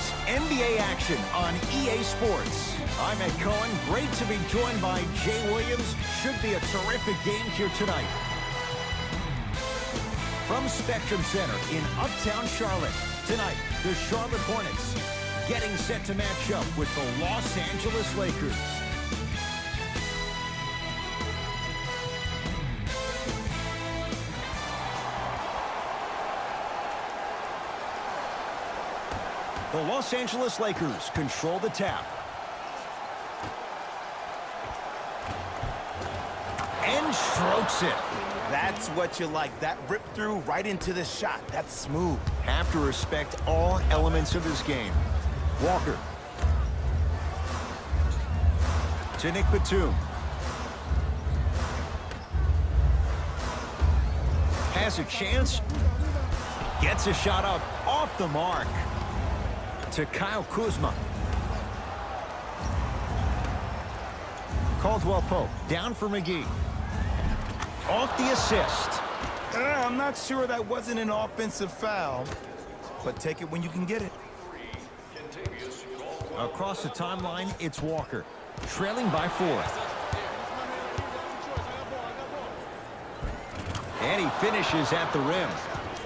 is NBA action on EA Sports. I'm Ed Cohen. Great to be joined by Jay Williams. Should be a terrific game here tonight. From Spectrum Center in Uptown Charlotte, tonight, the Charlotte Hornets getting set to match up with the Los Angeles Lakers. The Los Angeles Lakers control the tap. And strokes it. That's what you like. That rip through right into the shot. That's smooth. Have to respect all elements of his game. Walker. To Nick Batum. Has a chance. Gets a shot up off the mark. To Kyle Kuzma. Caldwell Pope down for McGee. Off the assist. I'm not sure that wasn't an offensive foul, but take it when you can get it. Across the timeline, it's Walker, trailing by 4. And he finishes at the rim.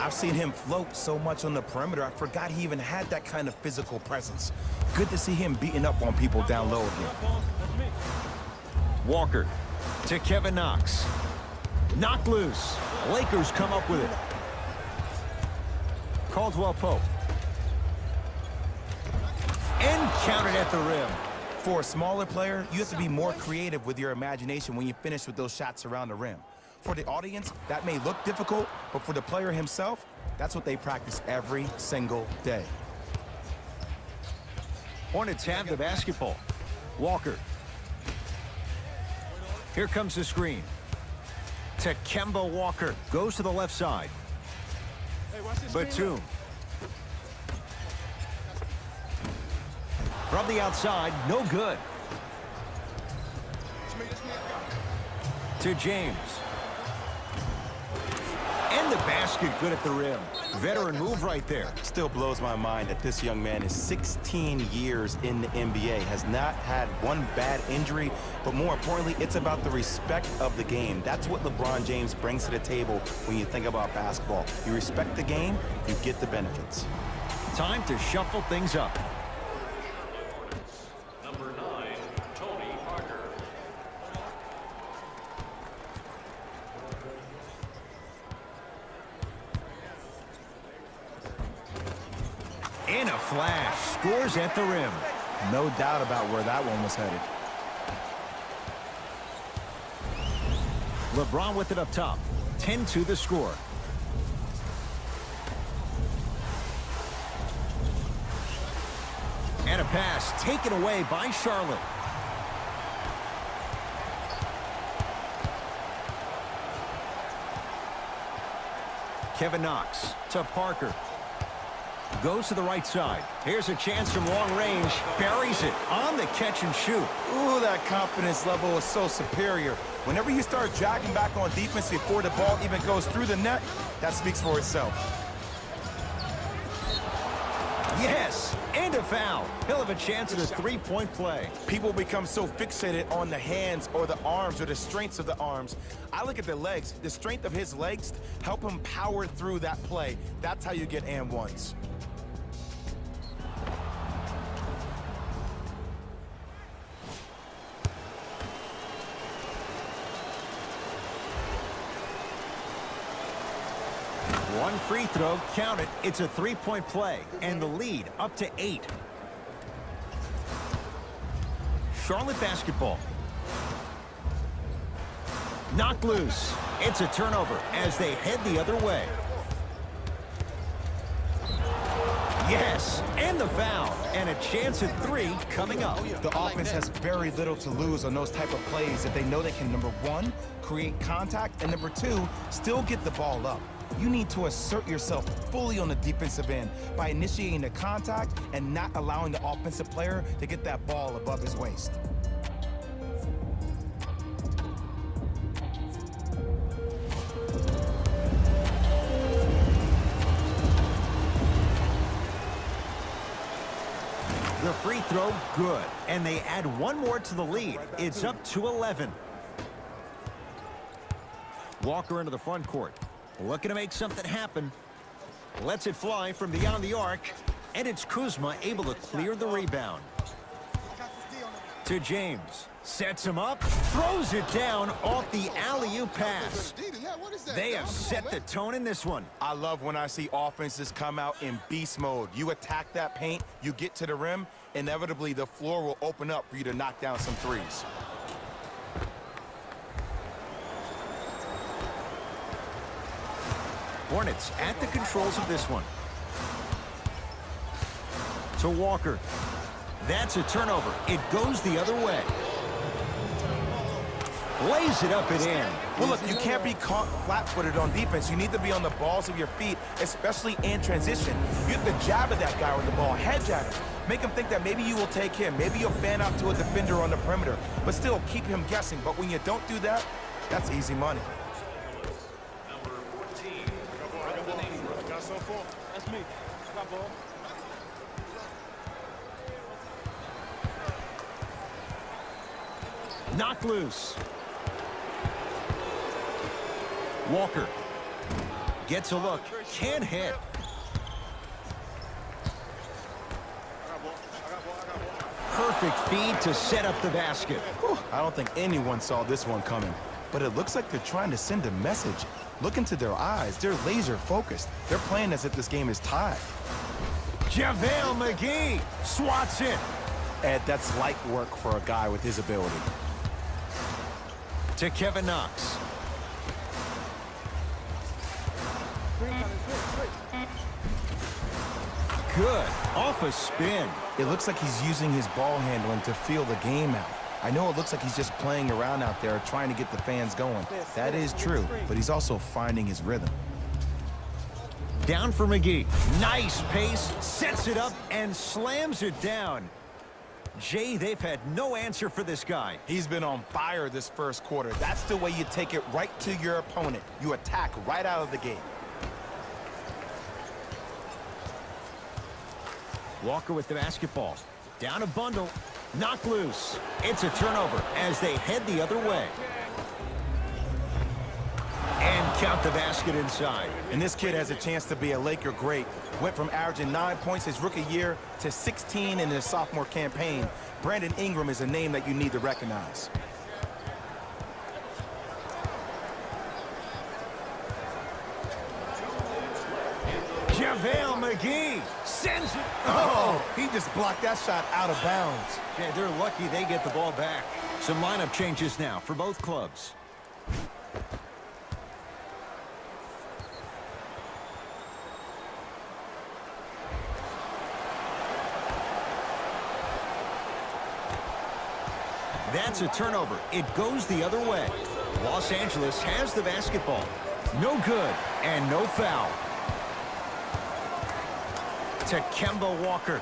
I've seen him float so much on the perimeter, I forgot he even had that kind of physical presence. Good to see him beating up on people down low again. Walker to Kevin Knox. Knocked loose. Lakers come up with it. Caldwell Pope. And counted at the rim. For a smaller player, you have to be more creative with your imagination when you finish with those shots around the rim. For the audience, that may look difficult, but for the player himself, that's what they practice every single day. Hornets have the basketball. Walker. Here comes the screen. To Kemba Walker. Goes to the left side. Batum. From the outside, no good. To James. And the basket good at the rim. Veteran move right there. Still blows my mind that this young man is 16 years in the NBA, has not had one bad injury, but more importantly, it's about the respect of the game. That's what LeBron James brings to the table when you think about basketball. You respect the game, you get the benefits. Time to shuffle things up. In a flash, scores at the rim. No doubt about where that one was headed. LeBron with it up top. 10-2 the score. And a pass taken away by Charlotte. Kevin Knox to Parker. Goes to the right side. Here's a chance from long range. Buries it on the catch and shoot. Ooh, that confidence level is so superior. Whenever you start jogging back on defense before the ball even goes through the net, that speaks for itself. Yes, and a foul. He'll have a chance at a three-point play. People become so fixated on the hands or the arms or the strengths of the arms. I look at the legs. The strength of his legs help him power through that play. That's how you get and ones. One free throw, count it. It's a three-point play, and the lead up to 8. Charlotte basketball. Knocked loose. It's a turnover as they head the other way. Yes, and the foul, and a chance at 3 coming up. The offense has very little to lose on those type of plays if they know they can, number 1, create contact, and number 2, still get the ball up. You need to assert yourself fully on the defensive end by initiating the contact and not allowing the offensive player to get that ball above his waist. The free throw, good. And they add one more to the lead. It's up to 11. Walker into the front court. Looking to make something happen. Lets it fly from beyond the arc. And it's Kuzma able to clear the rebound. To James. Sets him up. Throws it down off the alley-oop pass. They have set the tone in this one. I love when I see offenses come out in beast mode. You attack that paint, you get to the rim, inevitably the floor will open up for you to knock down some threes. Hornets at the controls of this one. To Walker. That's a turnover. It goes the other way. Lays it up and in. Well, look, you can't be caught flat-footed on defense. You need to be on the balls of your feet, especially in transition. You have to jab at that guy with the ball, head jab him. Make him think that maybe you will take him. Maybe you'll fan out to a defender on the perimeter, but still keep him guessing. But when you don't do that, that's easy money. Number 14. Got so far. That's me. Got ball. Knocked loose. Walker gets a look. Can't hit. Perfect feed to set up the basket. Whew, I don't think anyone saw this one coming, but it looks like they're trying to send a message. Look into their eyes. They're laser focused. They're playing as if this game is tied. JaVale McGee swats it. And that's light work for a guy with his ability. To Kevin Knox. Good. Off a spin. It looks like he's using his ball handling to feel the game out. I know it looks like he's just playing around out there trying to get the fans going. That is true, but he's also finding his rhythm. Down for McGee. Nice pace. Sets it up and slams it down. Jay, they've had no answer for this guy. He's been on fire this first quarter. That's the way you take it right to your opponent. You attack right out of the gate. Walker with the basketball. Down a bundle. Knocked loose. It's a turnover as they head the other way. And count the basket inside. And this kid has a chance to be a Laker great. Went from averaging 9 points his rookie year to 16 in his sophomore campaign. Brandon Ingram is a name that you need to recognize. JaVale McGee sends it. Oh, he just blocked that shot out of bounds. Yeah, they're lucky they get the ball back. Some lineup changes now for both clubs. That's a turnover. It goes the other way. Los Angeles has the basketball. No good and no foul. To Kemba Walker.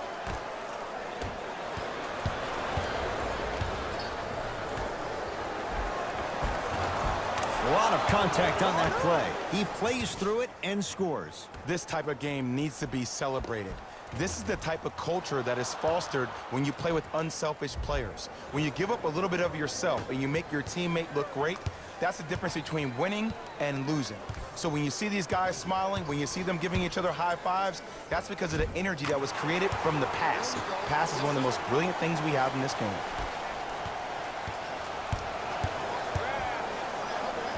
A lot of contact on that play. He plays through it and scores. This type of game needs to be celebrated. This is the type of culture that is fostered when you play with unselfish players. When you give up a little bit of yourself and you make your teammate look great, that's the difference between winning and losing. So when you see these guys smiling, when you see them giving each other high fives, that's because of the energy that was created from the pass. Pass is one of the most brilliant things we have in this game.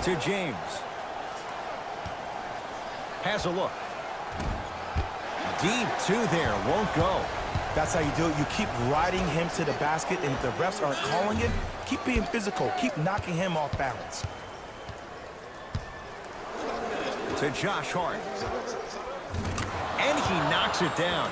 To James. Has a look. Deep two there, won't go. That's how you do it. You keep riding him to the basket, and if the refs aren't calling it, keep being physical. Keep knocking him off balance. To Josh Hart. And he knocks it down.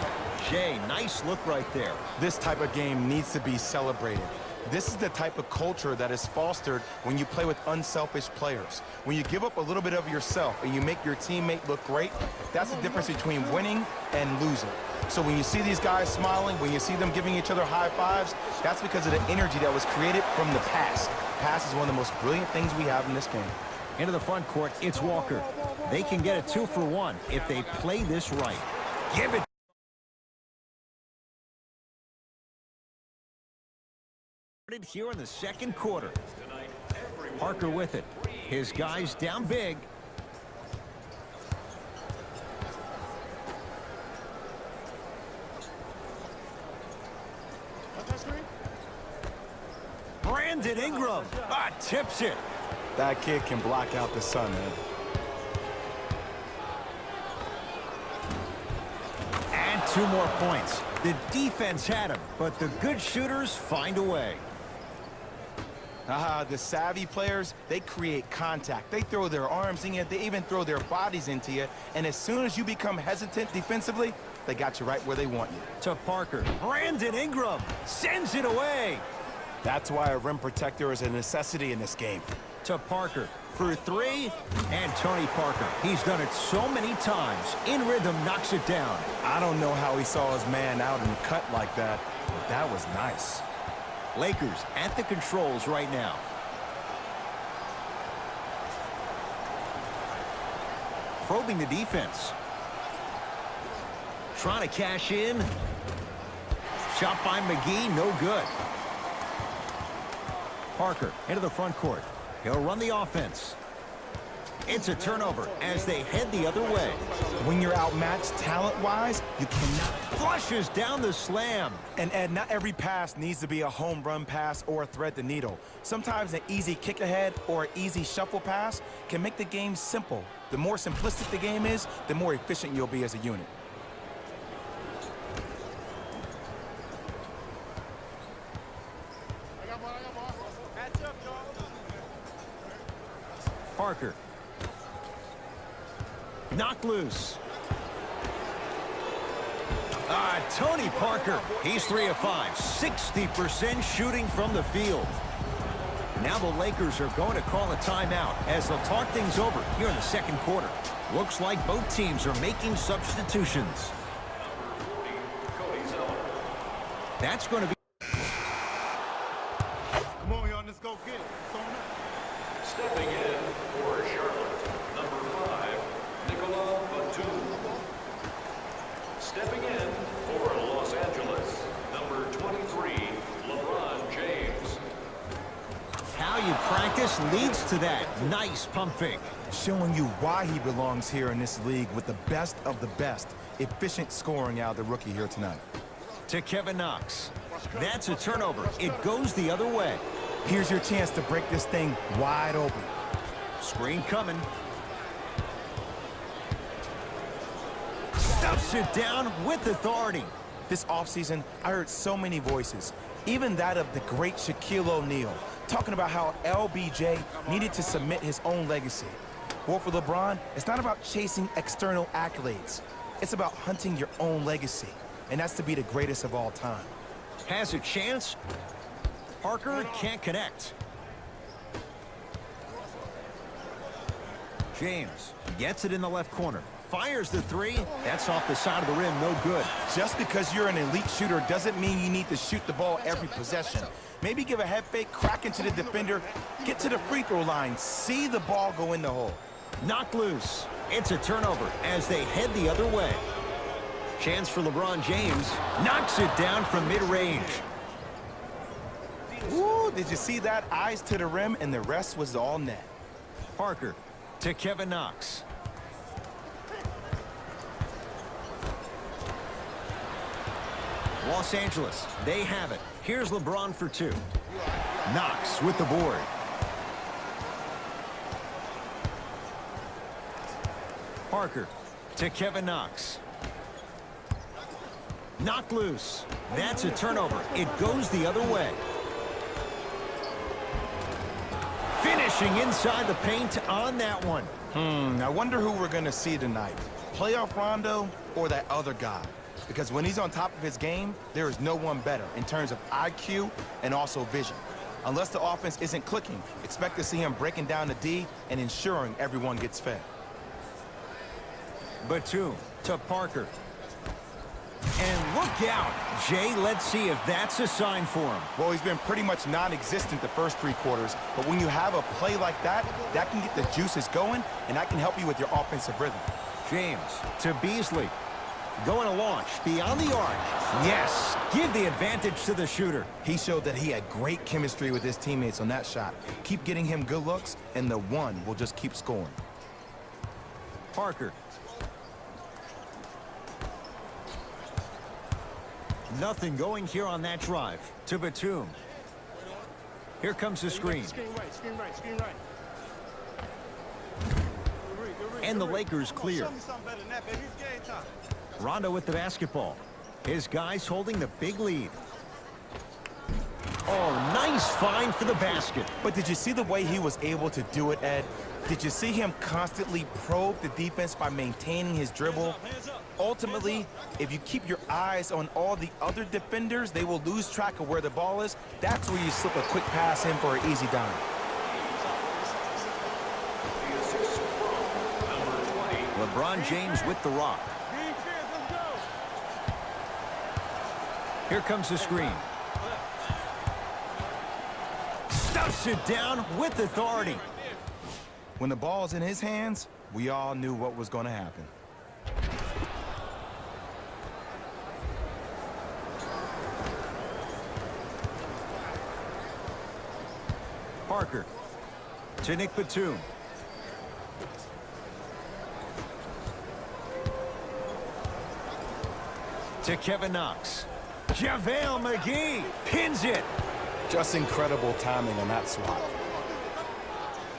Jay, nice look right there. This type of game needs to be celebrated. This is the type of culture that is fostered when you play with unselfish players. When you give up a little bit of yourself and you make your teammate look great, that's the difference between winning and losing. So when you see these guys smiling, when you see them giving each other high fives, that's because of the energy that was created from the pass. Pass is one of the most brilliant things we have in this game. Into the front court, it's Walker. They can get a 2-for-1 if they play this right. Give it Here in the second quarter. Parker with it. His guys down big. Brandon Ingram tips it. That kid can block out the sun, man. And 2 more points. The defense had him, but the good shooters find a way. The savvy players, they create contact. They throw their arms in you. They even throw their bodies into you. And as soon as you become hesitant defensively, they got you right where they want you. To Parker. Brandon Ingram sends it away. That's why a rim protector is a necessity in this game. To Parker for 3. And Tony Parker. He's done it so many times. In rhythm, knocks it down. I don't know how he saw his man out and cut like that, but that was nice. Lakers at the controls right now. Probing the defense. Trying to cash in. Shot by McGee, no good. Parker into the front court. He'll run the offense. It's a turnover as they head the other way. When you're outmatched talent-wise, you cannot. Flushes down the slam. And Ed, not every pass needs to be a home run pass or thread the needle. Sometimes an easy kick ahead or an easy shuffle pass can make the game simple. The more simplistic the game is, the more efficient you'll be as a unit. Parker. Knocked loose. Tony Parker. He's 3 of 5. 60% shooting from the field. Now the Lakers are going to call a timeout as they'll talk things over here in the second quarter. Looks like both teams are making substitutions. That's going to be... Come on, y'all, let's go get it. Stepping in for Charlotte, number 5, Lbj. Stepping in for Los Angeles, number 23, LeBron James. How you practice leads to that. Nice pump fake. Showing you why he belongs here in this league with the best of the best. Efficient scoring out of the rookie here tonight. To Kevin Knox. That's a turnover. It goes the other way. Here's your chance to break this thing wide open. Screen coming. Stuffs it down with authority. This offseason, I heard so many voices, even that of the great Shaquille O'Neal, talking about how LBJ needed to submit his own legacy. Well, for LeBron, it's not about chasing external accolades. It's about hunting your own legacy, and that's to be the greatest of all time. Has a chance. Parker can't connect. James gets it in the left corner. Fires the 3. That's off the side of the rim, no good. Just because you're an elite shooter doesn't mean you need to shoot the ball every possession. Maybe give a head fake, crack into the defender, get to the free throw line, see the ball go in the hole. Knocked loose. It's a turnover as they head the other way. Chance for LeBron James. Knocks it down from mid-range. Ooh, did you see that? Eyes to the rim, and the rest was all net. Parker to Kevin Knox. Los Angeles, they have it. Here's LeBron for 2. Knox with the board. Parker to Kevin Knox. Knocked loose. That's a turnover. It goes the other way. Finishing inside the paint on that one. I wonder who we're going to see tonight. Playoff Rondo or that other guy? Because when he's on top of his game, there is no one better in terms of IQ and also vision. Unless the offense isn't clicking, expect to see him breaking down the D and ensuring everyone gets fed. Batum to Parker. And look out. Jay, let's see if that's a sign for him. Well, he's been pretty much non-existent the first 3 quarters, but when you have a play like that, that can get the juices going, and that can help you with your offensive rhythm. James to Beasley. Going to launch beyond the arc. Yes, give the advantage to the shooter. He showed that he had great chemistry with his teammates on that shot. Keep getting him good looks, and the one will just keep scoring. Parker. Nothing going here on that drive. To Batum. Here comes the screen. Screen right, screen right. And the Lakers clear. Show me something better than that, baby. It's game time. Rondo with the basketball. His guys holding the big lead. Oh, nice find for the basket. But did you see the way he was able to do it, Ed? Did you see him constantly probe the defense by maintaining his dribble? Hands up. Ultimately, if you keep your eyes on all the other defenders, they will lose track of where the ball is. That's where you slip a quick pass in for an easy dime. The assist from number 20. LeBron James with the rock. Green fence, let's go. Here comes the screen. Stuffs it down with authority. When the ball's in his hands, we all knew what was going to happen. Parker. To Nick Batum. To Kevin Knox. JaVale McGee pins it. Just incredible timing on that swat.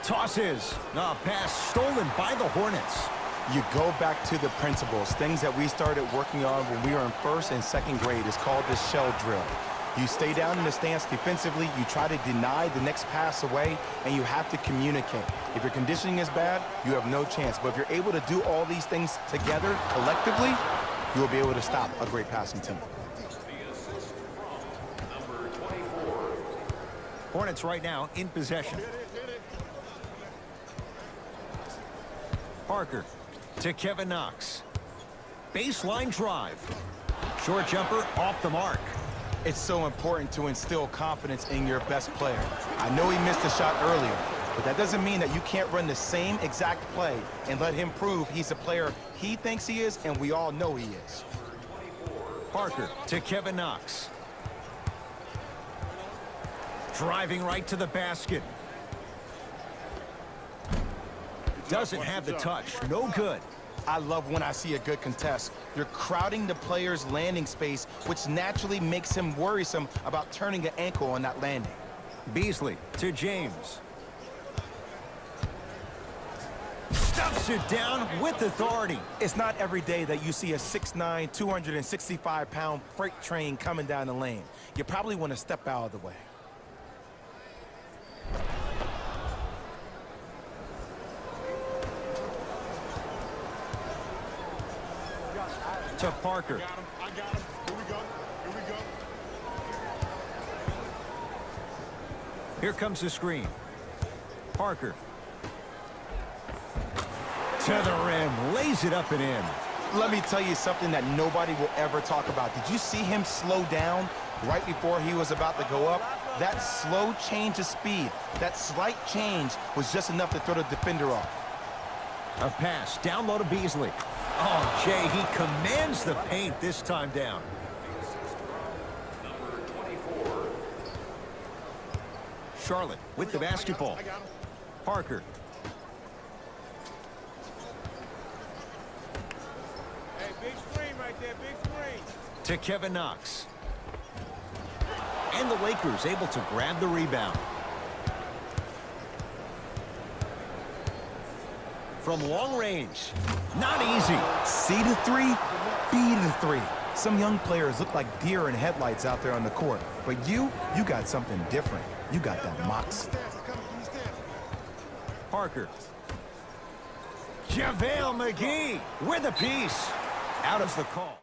Tosses. A pass stolen by the Hornets. You go back to the principles, things that we started working on when we were in first and second grade. It's called the shell drill. You stay down in the stance defensively, you try to deny the next pass away, and you have to communicate. If your conditioning is bad, you have no chance. But if you're able to do all these things together, collectively, you will be able to stop a great passing team. The assist from number 24. Hornets right now in possession. Parker to Kevin Knox. Baseline drive. Short jumper off the mark. It's so important to instill confidence in your best player. I know he missed a shot earlier, but that doesn't mean that you can't run the same exact play and let him prove he's the player he thinks he is, and we all know he is. Parker to Kevin Knox. Driving right to the basket. Doesn't have the touch. No good. I love when I see a good contest. You're crowding the player's landing space, which naturally makes him worrisome about turning an ankle on that landing. Beasley to James. Stuffs it down with authority. It's not every day that you see a 6'9", 265-pound freight train coming down the lane. You probably want to step out of the way. To Parker. Got him. I got him. Here we go. Here we go. Here comes the screen. Parker. To the rim. Lays it up and in. Let me tell you something that nobody will ever talk about. Did you see him slow down right before he was about to go up? That slow change of speed, that slight change was just enough to throw the defender off. A pass down low to Beasley. Oh, Jay, he commands the paint this time down. Number 24. Charlotte with the basketball. I got him. Parker. Hey, big screen right there. Big screen. To Kevin Knox. And the Lakers able to grab the rebound. From long range. Not easy. C to 3, B to 3. Some young players look like deer in headlights out there on the court. But you got something different. You got that moxie. Parker. JaVale McGee with a piece. Out of the call.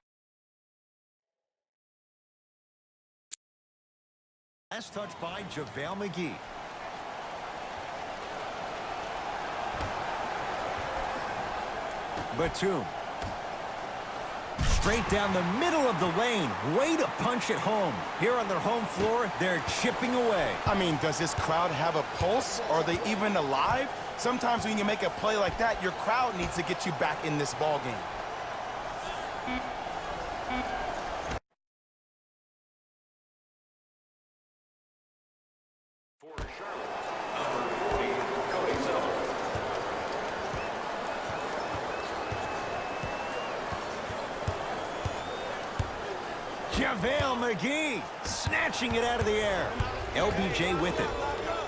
Last touch by JaVale McGee. Batum. Straight down the middle of the lane. Way to punch it home. Here on their home floor, they're chipping away. I mean, does this crowd have a pulse? Are they even alive? Sometimes when you make a play like that, your crowd needs to get you back in this ball game. JaVale McGee snatching it out of the air. LBJ with it.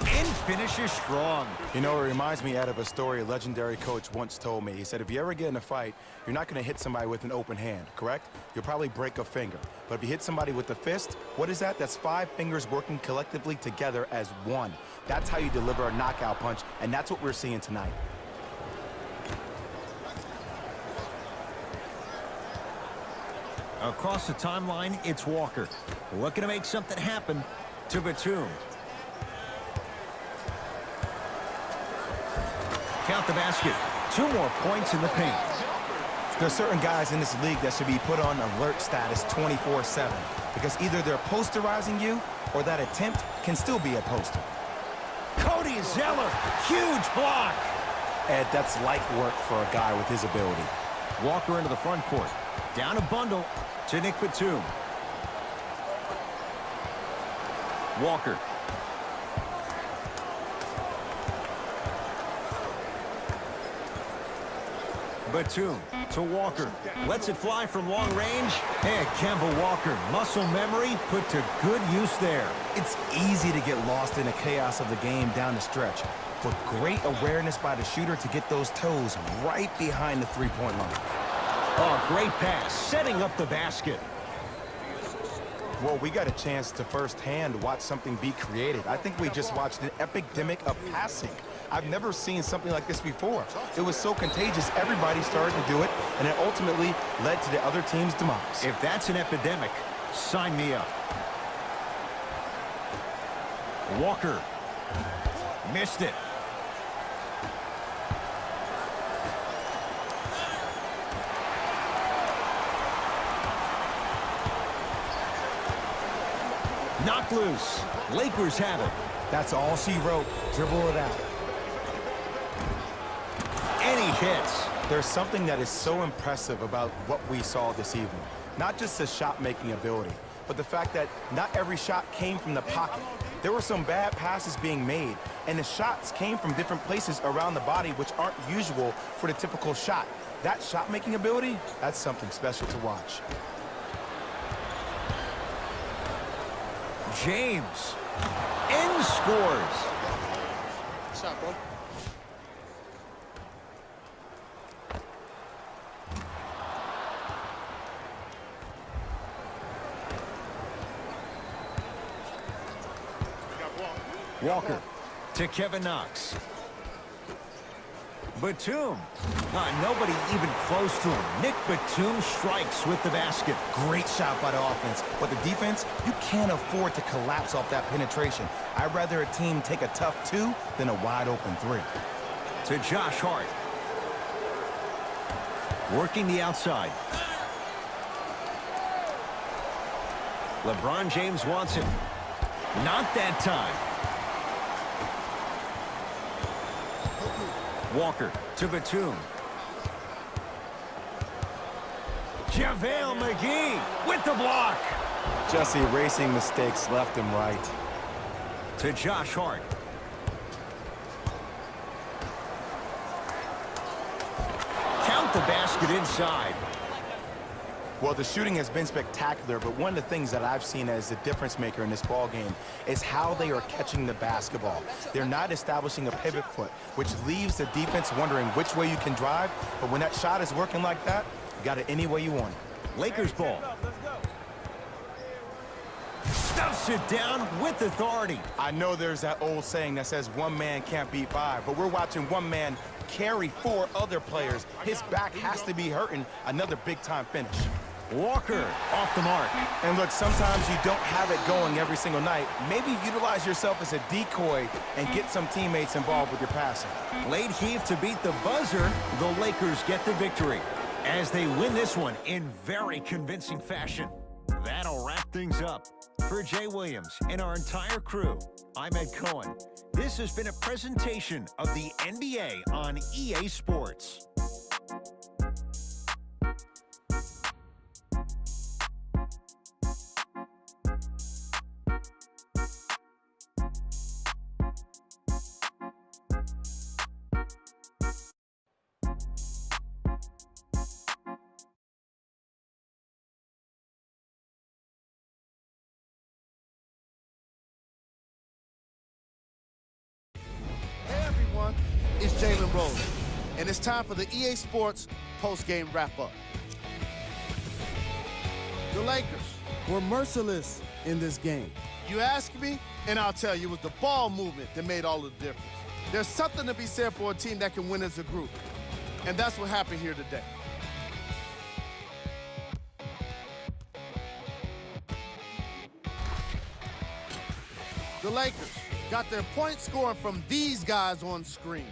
And finishes strong. You know, it reminds me out of a story a legendary coach once told me. He said, if you ever get in a fight, you're not going to hit somebody with an open hand, correct? You'll probably break a finger. But if you hit somebody with a fist, what is that? That's 5 fingers working collectively together as one. That's how you deliver a knockout punch, and that's what we're seeing tonight. Across the timeline, it's Walker. Looking to make something happen to Batum. Count the basket. 2 more points in the paint. There's certain guys in this league that should be put on alert status 24/7 because either they're posterizing you or that attempt can still be a poster. Cody Zeller, huge block. Ed, that's light work for a guy with his ability. Walker into the front court. Down a bundle to Nick Batum. Walker. Batum to Walker. Lets it fly from long range. And Kemba Walker, muscle memory put to good use there. It's easy to get lost in the chaos of the game down the stretch, but great awareness by the shooter to get those toes right behind the three-point line. Oh, great pass, setting up the basket. Well, we got a chance to firsthand watch something be created. I think we just watched an epidemic of passing. I've never seen something like this before. It was so contagious, everybody started to do it, and it ultimately led to the other team's demise. If that's an epidemic, sign me up. Walker. Missed it. Knocked loose. Lakers have it. That's all she wrote. Dribble it out. And he hits. There's something that is so impressive about what we saw this evening. Not just the shot-making ability, but the fact that not every shot came from the pocket. There were some bad passes being made, and the shots came from different places around the body which aren't usual for the typical shot. That shot-making ability, that's something special to watch. James. And scores. Shot, bro. Walker to Kevin Knox. Batum. Nobody even close to him. Nick Batum strikes with the basket. Great shot by the offense, but the defense, you can't afford to collapse off that penetration. I'd rather a team take a tough 2 than a wide-open 3. To Josh Hart. Working the outside. LeBron James wants it. Not that time. Walker to Batum. JaVale McGee with the block. Just erasing mistakes left and right. To Josh Hart. Count the basket inside. Well, the shooting has been spectacular, but one of the things that I've seen as the difference maker in this ball game is how they are catching the basketball. They're not establishing a pivot foot, which leaves the defense wondering which way you can drive, but when that shot is working like that, you got it any way you want it. Lakers ball. Stuffs it down with authority. I know there's that old saying that says one man can't beat 5, but we're watching one man carry 4 other players. His back has to be hurting. Another big-time finish. Walker off the mark. And look, sometimes you don't have it going every single night. Maybe utilize yourself as a decoy and get some teammates involved with your passing. Late heave to beat the buzzer. The Lakers get the victory as they win this one in very convincing fashion. That'll wrap things up. For Jay Williams and our entire crew, I'm Ed Cohen. This has been a presentation of the NBA on EA Sports. rolling. And it's time for the EA Sports post-game wrap-up. The Lakers were merciless in this game. You ask me, and I'll tell you, it was the ball movement that made all the difference. There's something to be said for a team that can win as a group, and that's what happened here today. The Lakers got their point scoring from these guys on screen.